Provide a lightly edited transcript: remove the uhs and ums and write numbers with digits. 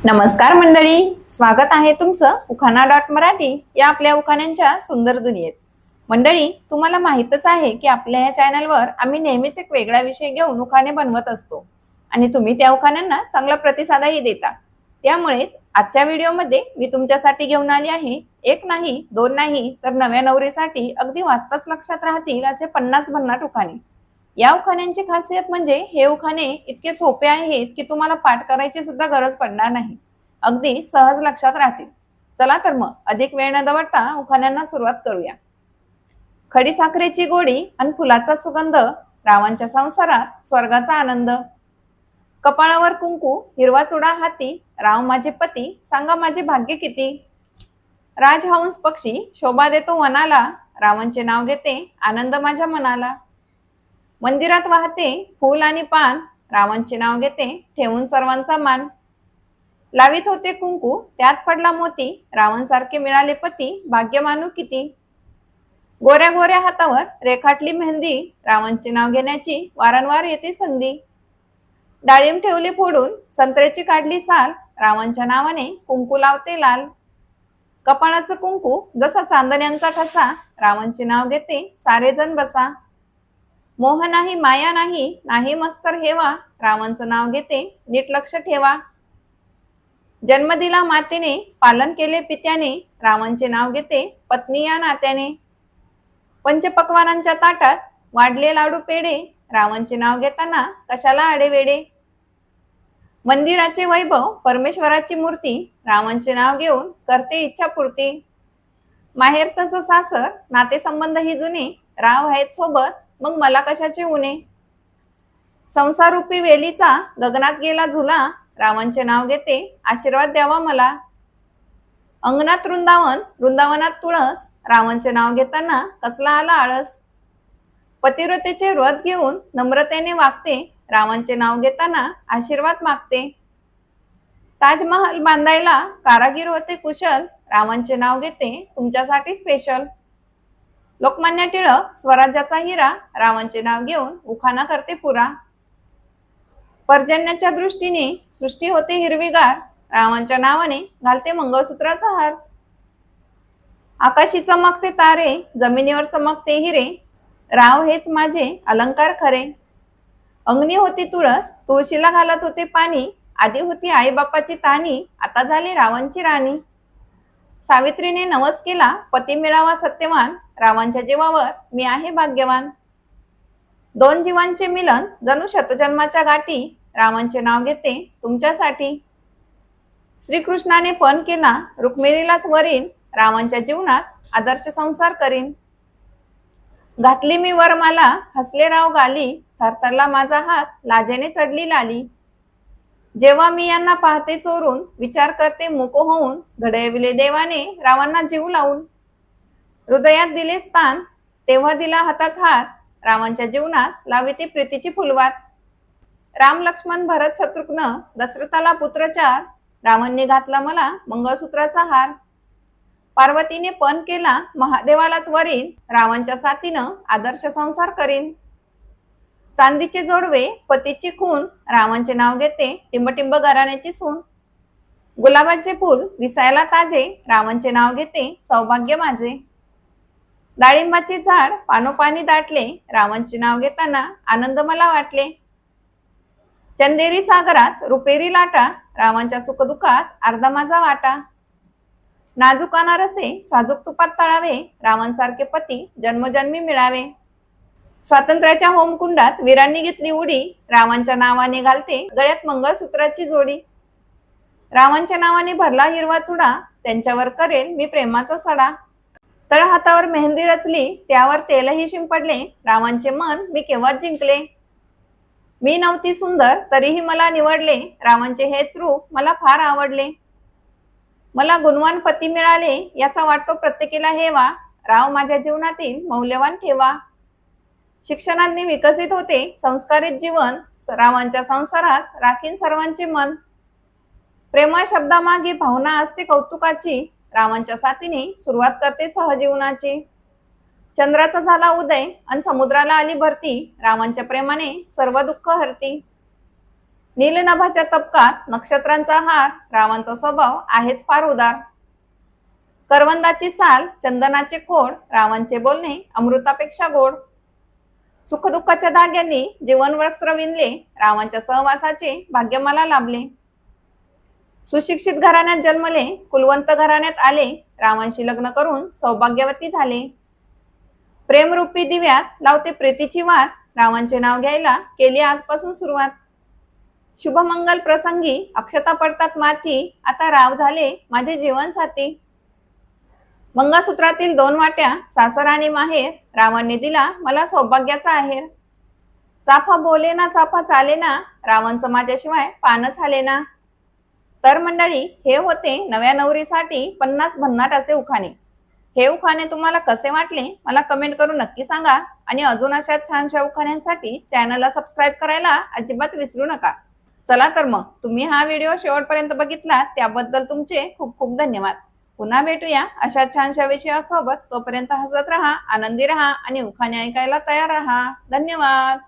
नमस्कार मंडळी, स्वागत आहे तुमचं उखाणा.मराठी या आपल्या उखाण्यांच्या सुंदर दुनियेत। मंडळी, तुम्हाला माहितच आहे की आपल्या या चॅनलवर आम्ही नेहमीच एक वेगळा विषय घेऊन उखाणे बनवत असतो आणि तुम्ही त्या उखाण्यांना चांगला प्रतिसादही देता। त्यामुळेच आजच्या व्हिडिओमध्ये मी तुमच्यासाठी घेऊन आली आहे एक नाही दोन नाही तर नव्या नवरीसाठी अगदी वाचताच लक्षात राहतील असे 50 भन्नाट उखाणे। या उखाण्यांची खासियत म्हणजे हे उखाणे इतके सोपे आहेत की तुम्हाला पाठ करायची सुद्धा गरज पडणार नाही, अगदी सहज लक्षात राहतील। चला तर मग अधिक वेळ न दवडता उखाण्यांना सुरुवात करूया। खडी साखरेची गोडी आणि फुलाचा सुगंध, रावांच्या संसारात स्वर्गाचा आनंद। कपाळावर कुंकू, हिरवा चुडा हाती, राव माझे पती, सांगा माझे भाग्य किती। राजहंस पक्षी शोभा देतो वनाला, रावांचे नाव घेते आनंद माझ्या मनाला। मंदिरात वाहते फूल आणि पान, रावांचे नाव घेते ठेवून सर्वांचा मान। लावित होते कुंकू त्यात पडला मोती, रावणसारखे मिळाले पती भाग्य मानू किती। गोऱ्या गोऱ्या हातावर रेखाटली मेहंदी, रावांचे नाव घेण्याची वारंवार येते संधी। डाळिंब ठेवले फोडून संत्र्याची काढली साल, रावांच्या नावाने कुंकू लावते लाल। कपाळाचं कुंकू जसा चांदण्यांचा ठसा, रावांचे नाव घेते सारेजण बसा। मोह नाही माया नाही, नाही मस्तर हेवा, रावांचं नाव घेते नीट लक्ष ठेवा। जन्म दिला मातेने, पालन केले पित्याने, रावांचे नाव घेते पत्नी या नात्याने। पंचपक्वानांच्या ताटात वाढले लाडू पेढे, रावांचे नाव घेताना कशाला आडेवेडे। मंदिराचे वैभव परमेश्वराची मूर्ती, रावांचे नाव घेऊन करते इच्छापूर्ती। माहेर तसं सासर नातेसंबंध ही जुने, राव आहेत सोबत मग मला कशाचे उणे। संसारूपी वेलीचा गगनात गेला झुला, रावांचे नाव घेते आशीर्वाद द्यावा मला। अंगणात वृंदावन वृंदावनात तुळस, रावांचे नाव घेताना कसला आला आळस। पतिव्रतेचे व्रत घेऊन नम्रतेने वागते, रावांचे नाव घेताना आशीर्वाद मागते। ताजमहाल बांधायला कारागीर होते कुशल, रावांचे नाव घेते तुमच्यासाठी स्पेशल। लोकमान्य टिळक स्वराज्याचा हिरा, रावांचे नाव घेऊन उखाणा करते पुरा। पर्जन्याच्या दृष्टीने सृष्टी होते हिरवीगार, रावांच्या नावाने घालते मंगळसूत्राचा हार। आकाशी चमकते तारे, जमिनीवर चमकते हिरे, राव हेच माझे अलंकार खरे। अंगणी होती तुळस, तुळशीला घालत होते पाणी, आधी होती आई बापाची तानी, आता झाली रावांची राणी। सावित्रीने नवस केला पती मिळावा सत्यवान, रावांच्या जीवावर मी आहे भाग्यवान। दोन जीवांचे मिलन जणू शतजन्माच्या गाठी, रावांचे नाव घेते तुमच्यासाठी। श्रीकृष्णाने पण केला रुक्मिणीलाच वरील, रावांच्या जीवनात आदर्श संसार करीन। घातली मी वरमाला हसले राव गाली, थरथरला माझा हात लाजेने चढली लाली। जेव्हा मी यांना पाहते चोरून, विचार करते मुक होऊन, घडविले देवाने रावांना जीव लावून। हृदयात दिले स्थान तेव्हा दिला हातात हात, रावांच्या जीवनात लाविते प्रीतीची फुलवात। राम लक्ष्मण भरत शत्रुघ्न दशरथाला पुत्र चार, रावणने घातला मला मंगळसूत्राचा हार। पार्वतीने पण केला महादेवालाच वरील, रावांच्या साथीनं आदर्श संसार करीन। चांदीचे जोडवे पतीची खून, रावांचे नाव घेते टिंबटिंब घराण्याची सून। गुलाबाचे फूल दिसायला ताजे, रावांचे नाव घेते सौभाग्य माझे। डाळिंबाचे झाड पानोपानी दाटले, रावांचे नाव घेताना आनंद मला वाटले। चंदेरी सागरात रुपेरी लाटा, रावांच्या सुखदुःखात अर्धा माझा वाटा। नाजूक अनारसे साजूक तुपात तळावे, रावांसारखे पती जन्मजन्मी मिळावे। स्वातंत्र्याच्या होमकुंडात वीरांनी घेतली उडी, रावांच्या नावाने घालते गळ्यात मंगळसूत्राची जोडी। रावांच्या नावाने भरला हिरवा चुडा, त्यांच्यावर करेल मी प्रेमाचा सडा। तळ हातावर मेहंदी रचली त्यावर तेलही शिंपडले, रावांचे मन मी केव्हाच जिंकले। मी नव्हती सुंदर तरीही मला निवडले, रावांचे हेच रूप मला फार आवडले। मला गुणवान पती मिळाले याचा वाटतो प्रत्येकीला हेवा, राव माझ्या जीवनातील मौल्यवान ठेवा। शिक्षणाने विकसित होते संस्कारित जीवन, रावांच्या संसारात राखीन सर्वांचे मन। प्रेमळ शब्दामागे भावना असते कौतुकाची, रावांच्या साथीने सुरुवात करते सहजीवनाची। चंद्राचा झाला उदय आणि समुद्राला आली भरती, रावांच्या प्रेमाने सर्व दुःख हरती। नीलनभाच्या तबकात नक्षत्रांचा हार, रावांचा स्वभाव आहेच फार उदार. करवंदाची साल, चंदनाचे खोड, रावांचे बोलणे अमृतापेक्षा गोड. सुखदुःखाच्या धाग्यांनी जीवन वस्त्र विणले, रावांच्या सहवासाचे भाग्य मला लाभले. सुशिक्षित घराण्यात जन्मले, कुलवंत घराण्यात आले, रावांशी लग्न करून सौभाग्यवती झाले. प्रेमरूपी दिव्यात लावते प्रीतीची वात, रावांचे नाव घ्यायला केली आजपासून सुरुवात. शुभमंगल प्रसंगी अक्षता पडतात माथी, आता राव झाले माझे जीवनसाथी. मंगळसूत्रातील 2 वाट्या, सासर आणि माहेर, रावांनी दिला मला सौभाग्याचा आहेर. चाफा बोले ना चाफा चाले ना, रावांचं माझ्याशिवाय पानच आले ना. तर मंडळी, हे होते नव्या नवरीसाठी 50 भन्नाट असे उखाणे. हे उखाणे तुम्हाला कसे वाटले मला कमेंट करून नक्की सांगा. आणि अजून अशा छानशा उखाण्यांसाठी चॅनलला सबस्क्राईब करायला अजिबात विसरू नका. चला तर मग, तुम्ही हा व्हिडिओ शेवटपर्यंत बघितला त्याबद्दल तुमचे खूप खूप धन्यवाद. पुन्हा भेटूया अशा छानशा विषयासोबत. तोपर्यंत हसत राहा, आनंदी राहा आणि उखाणे ऐकायला तयार राहा. धन्यवाद.